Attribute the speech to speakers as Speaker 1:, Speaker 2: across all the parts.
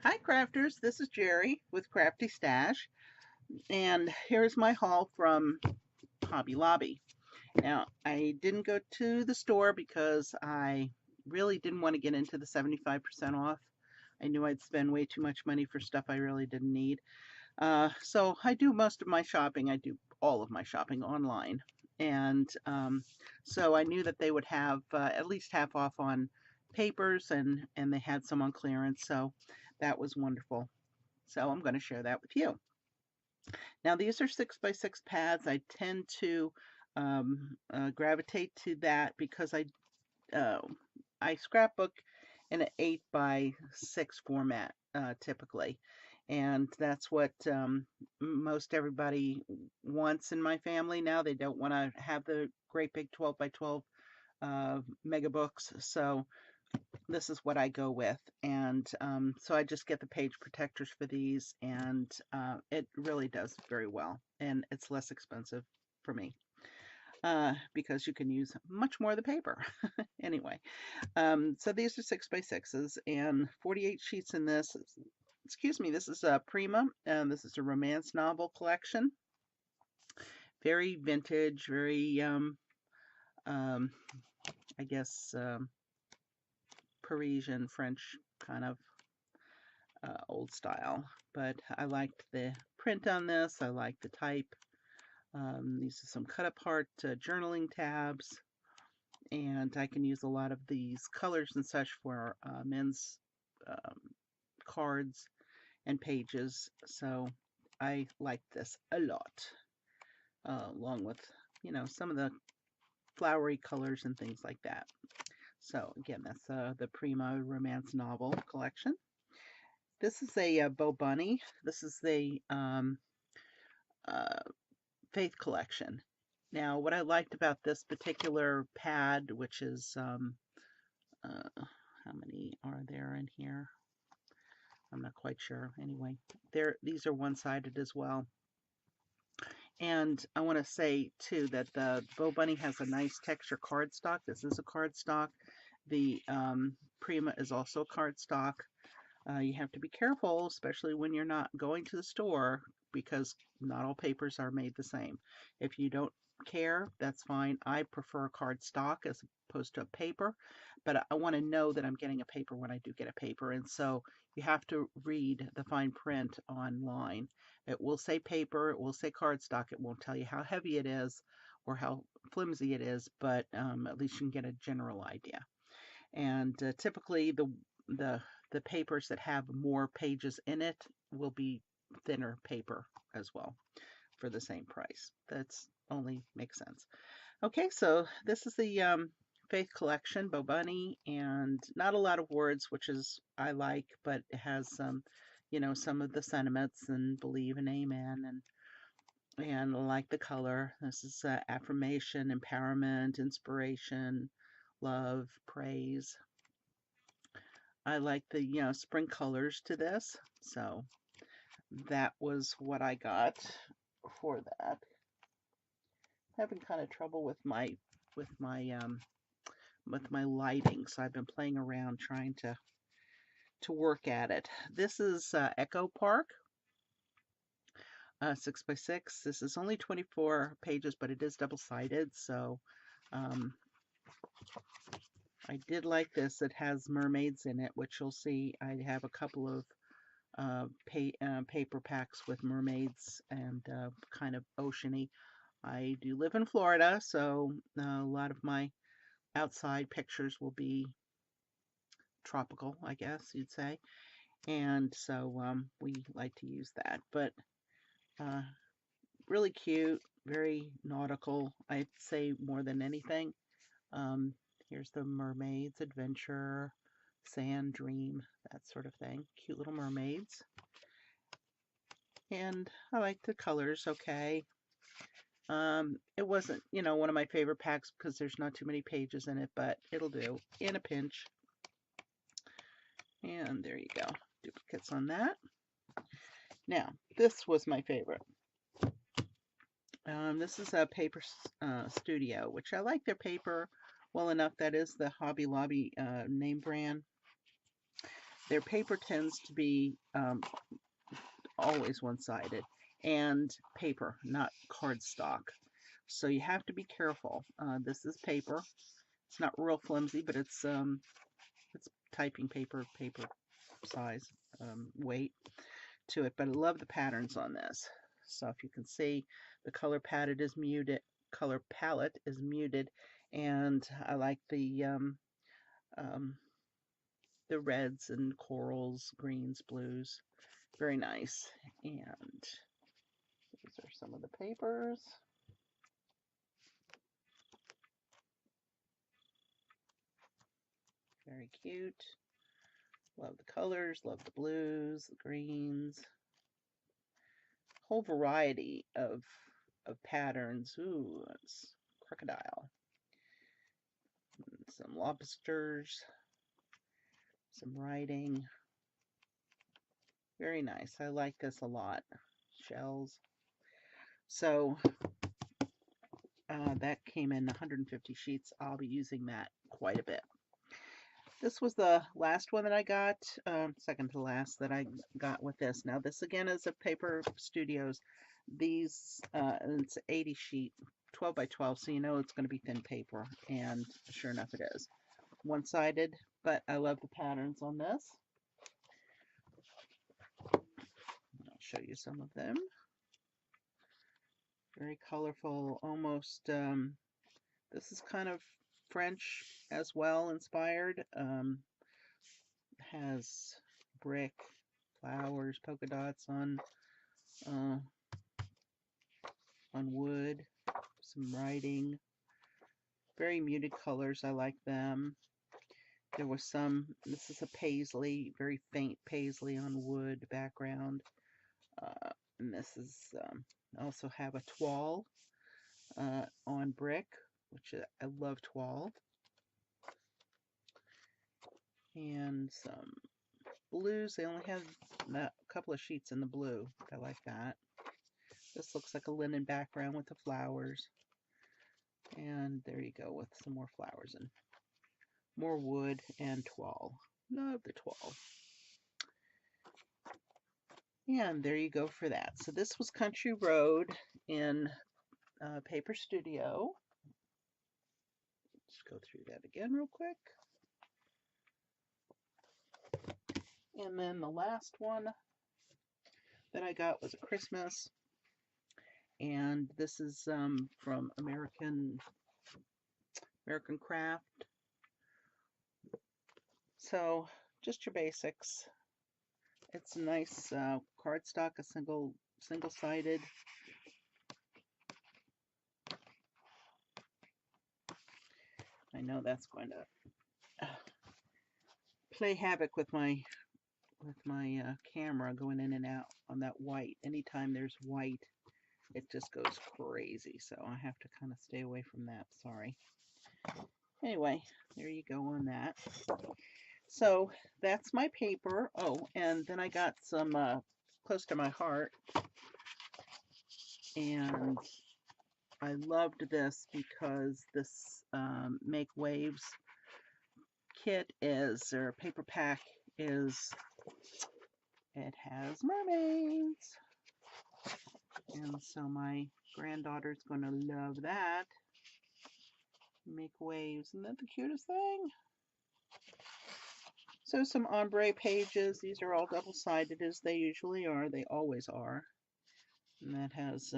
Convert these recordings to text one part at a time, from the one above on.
Speaker 1: Hi crafters, this is Jerry with Crafty Stash, and here's my haul from Hobby Lobby. Now, I didn't go to the store because I really didn't want to get into the 75% off. I knew I'd spend way too much money for stuff I really didn't need. So I do most of my shopping, I do all of my shopping online. And so I knew that they would have at least half off on papers, and they had some on clearance. So that was wonderful. So I'm going to share that with you. Now these are 6x6 pads. I tend to gravitate to that because uh, I scrapbook in an 8x6 format typically, and that's what most everybody wants in my family now. They don't want to have the great big 12x12 mega books, so this is what I go with. And so I just get the page protectors for these, and it really does very well. And it's less expensive for me because you can use much more of the paper. Anyway, so these are 6x6s and 48 sheets in this. Excuse me, this is a Prima, and this is a romance novel collection. Very vintage, very, um, I guess, Parisian French kind of old style, but I liked the print on this. I like the type. These are some cut apart journaling tabs, and I can use a lot of these colors and such for men's um, cards and pages. So I like this a lot, along with, some of the flowery colors and things like that. So again, that's the Prima Romance Novel collection. This is a Bo Bunny. This is the uh, Faith collection. Now, what I liked about this particular pad, which is how many are there in here? I'm not quite sure. Anyway, these are one-sided as well. And I want to say too that the Bo Bunny has a nice texture cardstock. This is a cardstock. The Prima is also cardstock. You have to be careful, especially when you're not going to the store, because not all papers are made the same. If you don't care, that's fine. I prefer cardstock as opposed to a paper, but I want to know that I'm getting a paper when I do get a paper. And so you have to read the fine print online. It will say paper, it will say cardstock, it won't tell you how heavy it is or how flimsy it is, but at least you can get a general idea. And typically the the papers that have more pages in it will be thinner paper as well for the same price. That's only makes sense. Okay, so this is the Faith Collection, Bo Bunny, and not a lot of words, which is I like, but it has some, some of the sentiments and believe and amen and I like the color. This is affirmation, empowerment, inspiration, love, praise. I like the, spring colors to this. So that was what I got for that. Having kind of trouble with with my my lighting, so I've been playing around trying to work at it. This is Echo Park, 6x6. This is only 24 pages, but it is double-sided, so um, I did like this. It has mermaids in it, which you'll see. I have a couple of paper packs with mermaids and kind of oceany. I do live in Florida, so a lot of my outside pictures will be tropical, I guess you'd say. And so we like to use that. But uh, really cute, very nautical, I'd say more than anything. Um, Here's the mermaids, adventure, sand, dream, that sort of thing. Cute little mermaids. And I like the colors okay. It wasn't, one of my favorite packs because there's not too many pages in it, but it'll do in a pinch. And there you go, duplicates on that. Now, this was my favorite. This is a Paper Studio, which I like their paper well enough. That is the Hobby Lobby name brand. their paper tends to be always one-sided, and paper, not cardstock. So you have to be careful. This is paper. It's not real flimsy, but it's typing paper, paper size, weight to it. But I love the patterns on this. So if you can see, the color palette is muted, and I like the reds and corals, greens, blues. Very nice. And these are some of the papers. Very cute. Love the colors, love the blues, the greens. Whole variety of patterns. Ooh, it's crocodile. Some lobsters. Some writing. Very nice. I like this a lot. Shells. So that came in 150 sheets. I'll be using that quite a bit. This was the last one that I got, second to last that I got with this. Now this again is a Paper Studios. These, it's 80 sheet, 12 by 12, so you know it's going to be thin paper, and sure enough it is. One-sided, but I love the patterns on this. I'll show you some of them. Very colorful, almost, this is kind of French as well, inspired. Has brick, flowers, polka dots on wood, some writing. Very muted colors. I like them. There was some. This is a paisley, very faint paisley on wood background. And this is also have a toile on brick, which I love toile. And some blues. They only have a couple of sheets in the blue. I like that. This looks like a linen background with the flowers. And there you go with some more flowers and more wood and toile. Love the toile. And there you go for that. So this was Country Road in Paper Studio. Let's go through that again real quick. And then the last one that I got was a Christmas. And this is from American Craft. So just your basics. It's a nice cardstock, a single-sided. I know that's going to play havoc with my camera going in and out on that white. Anytime there's white, it just goes crazy. So I have to kind of stay away from that. Sorry. Anyway, there you go on that. So that's my paper. Oh, and then I got some close to my heart. And I loved this because this Make Waves kit is, or paper pack is, it has mermaids. And so my granddaughter's going to love that. Make Waves. Isn't that the cutest thing? So some ombre pages. These are all double-sided as they usually are. They always are. And that has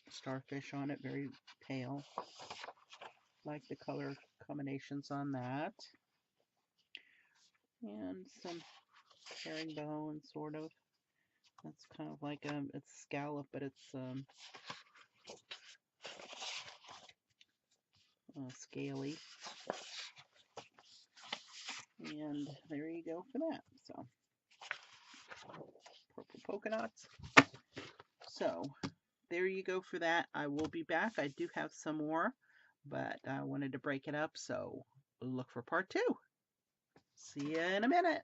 Speaker 1: starfish on it, very pale. Like the color combinations on that. And some herringbone, sort of. That's kind of like it's scallop, but it's scaly. And there you go for that. So purple polka dots. So there you go for that. I will be back. I do have some more, but I wanted to break it up, so look for part 2. See you in a minute.